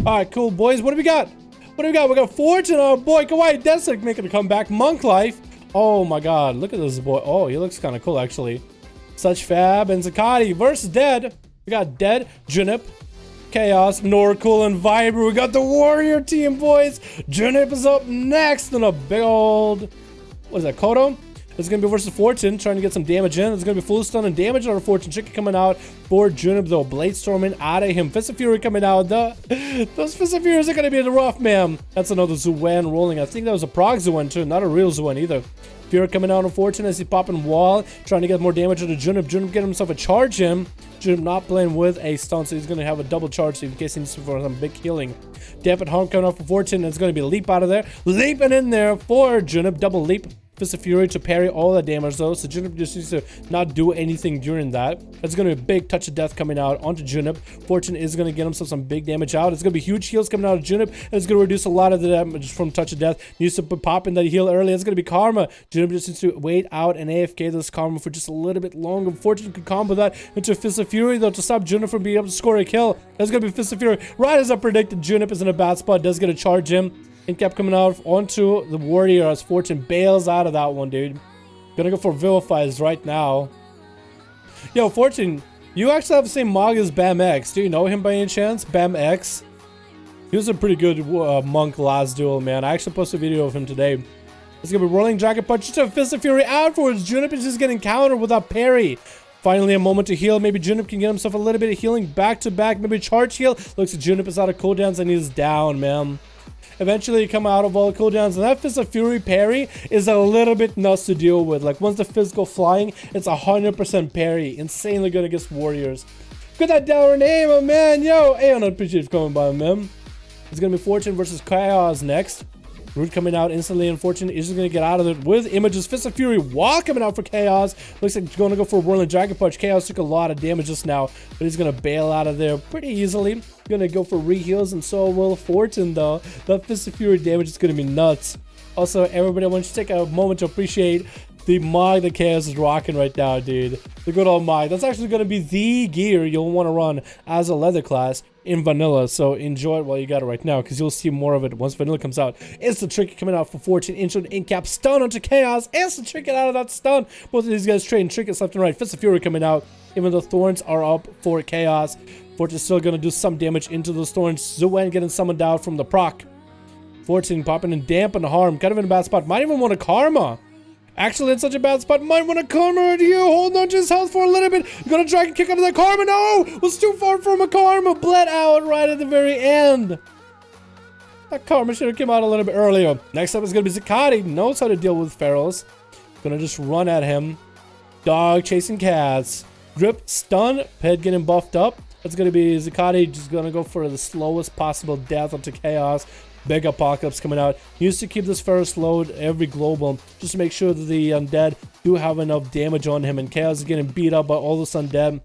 All right, cool, boys. What do we got? What do we got? We got Fortune. Oh, boy. Kawaii Desek making a comeback. Monk Life. Oh, my God. Look at this boy. Oh, he looks kind of cool, actually. Such Fab and Zakati versus Dead. We got Dead, Junip, Chaos, Norcool, and Viber. We got the Warrior team, boys. Junip is up next in a big old... What is that, Kodo? It's going to be versus Fortune, trying to get some damage in. It's going to be full stun and damage on our Fortune. Chicken coming out for Junip, though. Blade Storming out of him. Fist of Fury coming out. Those Fist of Furies are going to be rough, man. That's another Zuwen rolling. I think that was a prog Zuwen, too. Not a real Zuwen, either. Fury coming out on Fortune as he popping wall, trying to get more damage into Junip. Junip getting himself a charge in. Junip not playing with a stun, so he's going to have a double charge in case he needs for some big healing. Dampen Harm coming out for Fortune, and it's going to be a leap out of there. Leaping in there for Junip. Double leap. Fist of Fury to parry all the damage, though, so Junip just needs to not do anything during that. It's going to be a big touch of death coming out onto Junip. Fortune is going to get himself some big damage out. It's going to be huge heals coming out of Junip, and it's going to reduce a lot of the damage from touch of death. Needs to pop in that heal early. It's going to be Karma. Junip just needs to wait out and AFK this Karma for just a little bit longer. Fortune could combo that into Fist of Fury, though, to stop Junip from being able to score a kill. That's going to be Fist of Fury. Right as I predicted, Junip is in a bad spot. Does get a charge him. And kept coming out onto the Warrior as Fortune bails out of that one, dude. Gonna go for Vilifies right now. Yo, Fortune, you actually have the same mog as Bam X. Do you know him by any chance? Bam X? He was a pretty good monk last duel, man. I actually posted a video of him today. It's gonna be Rolling Dragon Punch to Fist of Fury outwards. Junip is just getting countered without parry. Finally, a moment to heal. Maybe Junip can get himself a little bit of healing back to back. Maybe charge heal. Looks like Junip is out of cooldowns and he's down, man. Eventually, you come out of all the cooldowns, and that Fist of Fury parry is a little bit nuts to deal with. Like, once the fists go flying, it's 100% parry. Insanely good against Warriors. Look at that Dalaran name, oh man, yo! Hey, I don't appreciate you coming by, man. It's gonna be Fortune versus Chaos next. Root coming out instantly, and Fortune is just going to get out of it with images. Fist of Fury wall coming out for Chaos. Looks like he's going to go for a Whirling Dragon Punch. Chaos took a lot of damage just now, but he's going to bail out of there pretty easily. Going to go for re-heals, and so will Fortune, though. That Fist of Fury damage is going to be nuts. Also, everybody, I want you to take a moment to appreciate the mod that Chaos is rocking right now, dude. The good old mod. That's actually going to be the gear you'll want to run as a leather class in vanilla. So enjoy it while you got it right now, because you'll see more of it once vanilla comes out. Instant trick coming out for Fortune. Instant in-cap stun onto Chaos. Instant trick out of that stun. Both of these guys trading trinkets left and right. Fist of Fury coming out. Even though Thorns are up for Chaos, Fortune's still going to do some damage into those Thorns. Zuwen getting summoned out from the proc. Fortune popping and dampen harm. Kind of in a bad spot. Might even want a Karma. Actually, in such a bad spot, might want to Karma at you. Hold on to his health for a little bit. Gonna Dragon Kick out of that Karma. No! Was too far from a Karma. Bled out right at the very end. That Karma should have come out a little bit earlier. Next up is gonna be Zakati. Knows how to deal with Pharaohs. Gonna just run at him. Dog chasing cats. Grip, stun, Ped getting buffed up. That's gonna be Zakati just gonna go for the slowest possible death onto Chaos. Big Apocalypse coming out. He used to keep this Pharaoh slowed every global just to make sure that the undead do have enough damage on him, and Chaos is getting beat up by all this undead.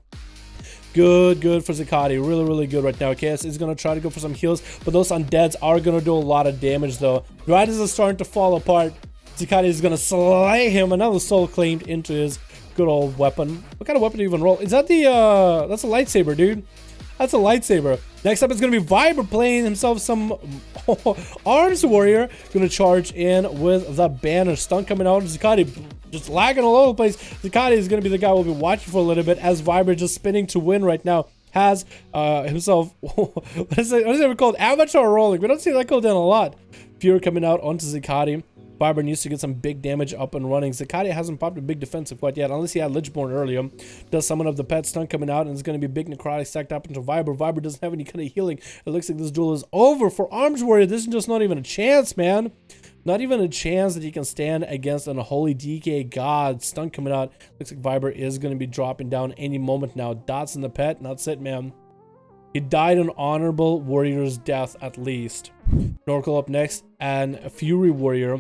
Good for Zakati. Really good right now. Chaos is going to try to go for some heals, but those undeads are going to do a lot of damage though. Right as it's starting to fall apart, Zakati is going to slay him. Another soul claimed into his good old weapon. What kind of weapon do you even roll? Is that the, that's a lightsaber, dude. That's a lightsaber. Next up is going to be Viber playing himself some Arms Warrior. Going to charge in with the banner. Stun coming out. Zakati just lagging all over the place. Zakati is going to be the guy we'll be watching for a little bit, as Viber just spinning to win right now. Has himself, what is it ever called? Avatar rolling. We don't see that cooldown a lot. Fury coming out onto Zakati. Viber needs to get some big damage up and running. Zakati hasn't popped a big defensive quite yet, unless he had Lichborn earlier. Does summon up the pet stun coming out, and it's going to be big necrotic stacked up into Viber. Viber doesn't have any kind of healing. It looks like this duel is over for Arms Warrior. This is just not even a chance, man. Not even a chance that he can stand against an Holy DK God. Stun coming out. Looks like Viber is going to be dropping down any moment now. Dots in the pet, and that's it, man. He died an honorable warrior's death, at least. Norcal up next, and a Fury Warrior.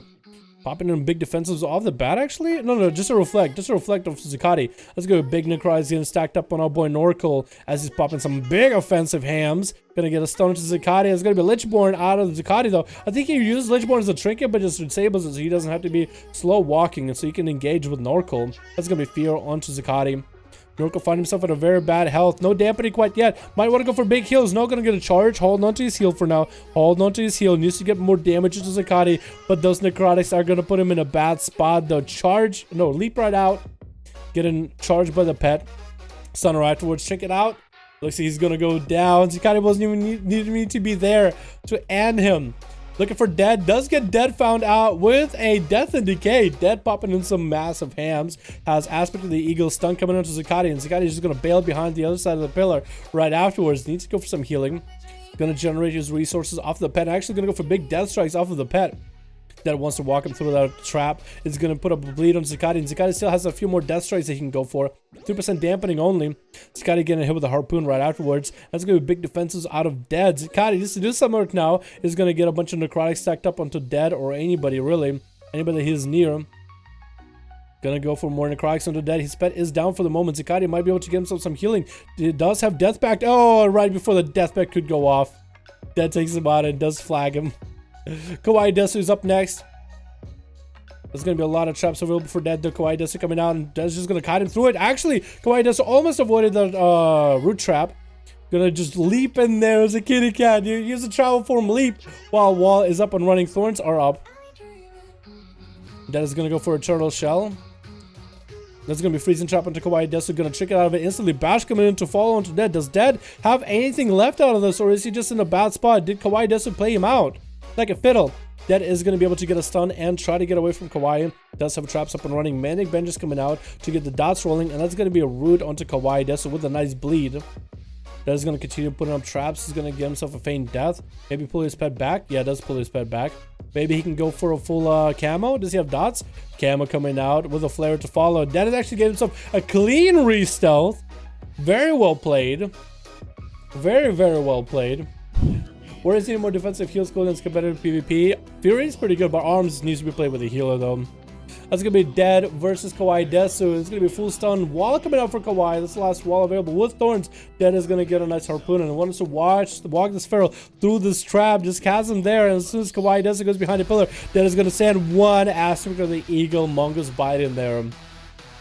Popping in big defensives off the bat, actually? No, just a reflect. Just a reflect of Zucati. Let's go. Big necrotics getting stacked up on our boy Norkel as he's popping some big offensive hams. Gonna get a stun to Zucati. It's gonna be Lichborn out of Zucati, though. I think he uses Lichborn as a trinket, but just disables it so he doesn't have to be slow walking and so he can engage with Norkel. That's gonna be fear onto Zucati. Norkel find himself at a very bad health. No dampening quite yet. Might want to go for big heals. No gonna get a charge. Hold on to his heal for now. Hold on to his heal. Needs to get more damage to Zucati, but those necrotics are gonna put him in a bad spot. The charge, no, leap right out. Getting charged by the pet. Stunner afterwards. Check it out. Looks like he's gonna go down. Zucati wasn't even needed to be there to end him. Looking for Dead. Does get Dead found out with a Death and Decay. Dead popping in some massive hams. Has Aspect of the Eagle stun coming onto Zucati. And Zucati is just going to bail behind the other side of the pillar right afterwards. Needs to go for some healing. Going to generate his resources off the pet. Actually going to go for big Death Strikes off of the pet. That wants to walk him through that trap. It's going to put up a bleed on Zucati. And Zucati still has a few more Death Strikes that he can go for. 2% dampening only. Zucati getting hit with a harpoon right afterwards. That's going to be big defenses out of Dead. Zucati, just to do some work now, is going to get a bunch of necrotics stacked up onto Dead or anybody, really. Anybody that he's near. Gonna go for more necrotics onto Dead. His pet is down for the moment. Zucati might be able to get himself some healing. He does have Death Pact. Oh, right before the Death Pact could go off. Dead takes him out and does flag him. Kawaii Desu is up next. There's going to be a lot of traps available for Dead. The Kawaii Desu coming out, and Dead's just going to kite him through it. Actually, Kawaii Desu almost avoided the root trap. Gonna just leap in there as a kitty cat. You use a travel form leap while Wall is up and running. Thorns are up. Dead is going to go for a turtle shell. That's going to be freezing trap onto Kawaii Desu. Going to trick it out of it instantly. Bash coming in to follow onto Dead. Does Dead have anything left out of this, or is he just in a bad spot? Did Kawaii Desu play him out like a fiddle? Dead is going to be able to get a stun and try to get away from Kawaii. Does have traps up and running. Manic Bench coming out to get the dots rolling, and that's going to be a root onto Kawaii Desu with a nice bleed. Dead is going to continue putting up traps. He's going to get himself a feign death. Maybe pull his pet back. Yeah, does pull his pet back. Maybe he can go for a full camo. Does he have dots? Camo coming out with a flare to follow. Dead is actually getting himself a clean re-stealth. Very well played. Very, very well played. Where is he more defensive heal skill against competitive PvP? Fury is pretty good, but Arms needs to be played with a healer though. That's going to be Dead versus Kawaii Desu. It's going to be full stun. Wall coming out for Kawaii. That's the last wall available with Thorns. Dead is going to get a nice harpoon and wants to walk this feral through this trap. Just has him there. And as soon as Kawaii Desu goes behind the pillar, Dead is going to send one Aspect of the Eagle. Mongoose bite in there.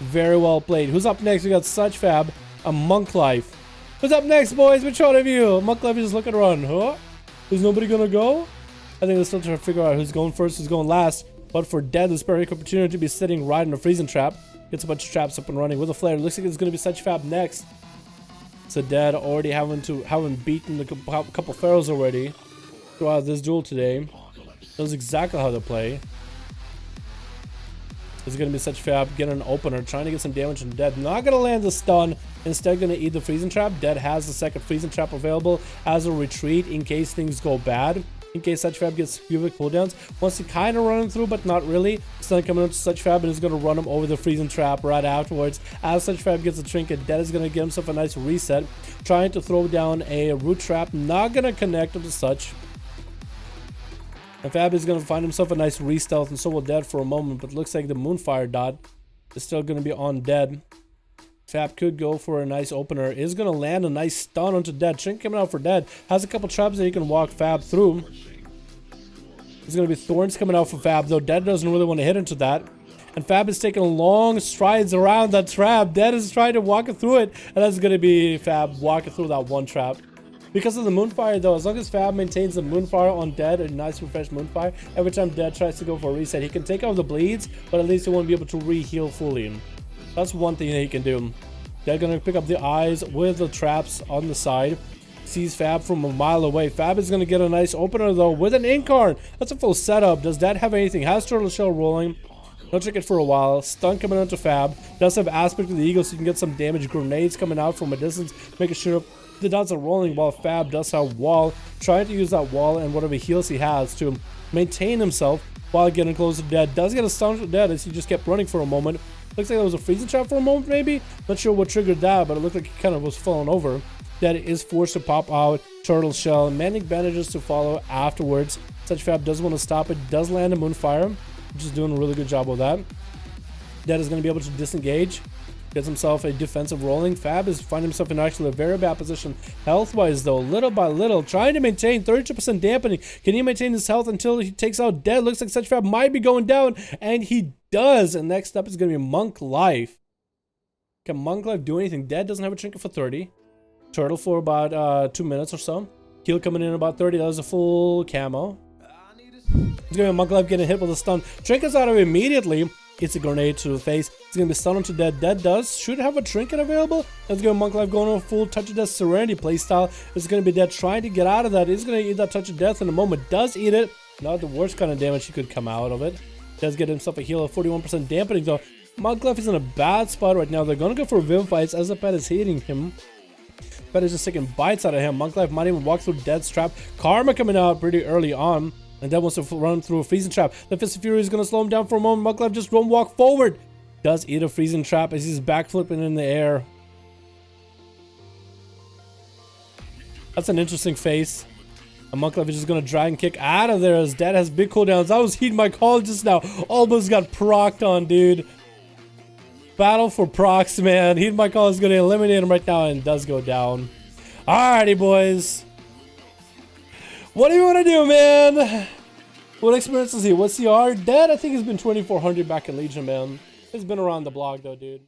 Very well played. Who's up next? We got Such Fab, a Monk Life. Who's up next, boys? Which one of you? Monk Life is just looking around. Huh? Is nobody going to go? I think they're still trying to figure out who's going first, who's going last. But for Dead, there's perfect opportunity to be sitting right in a freezing trap. Gets a bunch of traps up and running with a flare. Looks like it's going to be Such Fab next. So Dead already having beaten a couple pharaohs already throughout this duel today. Knows exactly how to play. It's going to be Such Fab getting an opener, trying to get some damage on Dead. Not going to land the stun. Instead, going to eat the freezing trap. Dead has the second freezing trap available as a retreat in case things go bad. In case Such Fab gets few cooldowns. Wants to kind of run him through, but not really. Stun coming up to Such Fab and is going to run him over the freezing trap right afterwards. As Such Fab gets a trinket, Dead is going to get himself a nice reset. Trying to throw down a root trap. Not going to connect to Such. And Fab is going to find himself a nice re-stealth, and so will Dead for a moment. But looks like the Moonfire dot is still going to be on Dead. Fab could go for a nice opener. Is going to land a nice stun onto Dead. Shrink coming out for Dead. Has a couple traps that he can walk Fab through. There's going to be Thorns coming out for Fab, though Dead doesn't really want to hit into that. And Fab is taking long strides around that trap. Dead is trying to walk it through it. And that's going to be Fab walking through that one trap. Because of the Moonfire, though, as long as Fab maintains the Moonfire on Dead, a nice refresh Moonfire, every time Dead tries to go for a reset, he can take out the bleeds, but at least he won't be able to re-heal fully. That's one thing that he can do. They're going to pick up the eyes with the traps on the side. Sees Fab from a mile away. Fab is going to get a nice opener, though, with an Incarn. That's a full setup. Does Dead have anything? Has Turtle Shell rolling. No trick it for a while. Stun coming onto Fab. Does have Aspect of the Eagle, so you can get some damage. Grenades coming out from a distance, making sure the dots are rolling while Fab does have Wall. Trying to use that Wall and whatever heals he has to maintain himself while getting close to Dead. Does get a stun to Dead as he just kept running for a moment. Looks like there was a freezing trap for a moment, maybe. Not sure what triggered that, but it looked like he kind of was falling over. Dead is forced to pop out. Turtle Shell. Manic Bandages to follow afterwards. Such Fab does want to stop it. Does land a Moonfire. Just doing a really good job with that. Dead is going to be able to disengage. Gets himself a defensive rolling. Fab is finding himself in actually a very bad position health-wise, though. Little by little, trying to maintain 32% dampening. Can he maintain his health until he takes out Dead? Looks like such Fab might be going down, and he does. And next up is going to be Monk Life. Can Monk Life do anything? Dead doesn't have a trinket for 30. Turtle for about 2 minutes or so. Heal coming in about 30. That was a full camo. It's going to be Monk Life getting hit with a stun. Trinket's out of it immediately. It's a grenade to the face. It's going to be stunned onto Dead. Dead should have a trinket available. Let's go Monk Life going on a full Touch of Death Serenity playstyle. It's going to be Dead trying to get out of that. He's going to eat that Touch of Death in a moment. Does eat it. Not the worst kind of damage he could come out of it. Does get himself a heal of 41% dampening though. Monk Life is in a bad spot right now. They're going to go for Vim fights as the pet is hitting him. Pet is just taking bites out of him. Monk Life might even walk through Dead's trap. Karma coming out pretty early on. And Dead wants to run through a freezing trap. The Fist of Fury is going to slow him down for a moment. Monk Life just won't walk forward. Does eat a freezing trap as he's backflipping in the air. That's an interesting face. And Monk Life is just going to drag and kick out of there as Dead has big cooldowns. I was heating my call just now. Almost got procced on, dude. Battle for procs, man. Heating my call is going to eliminate him right now and does go down. Alrighty, boys. What do you want to do, man? What experience is he? What's CR? Dead, I think he's been 2400 back in Legion, man. He's been around the block, though, dude.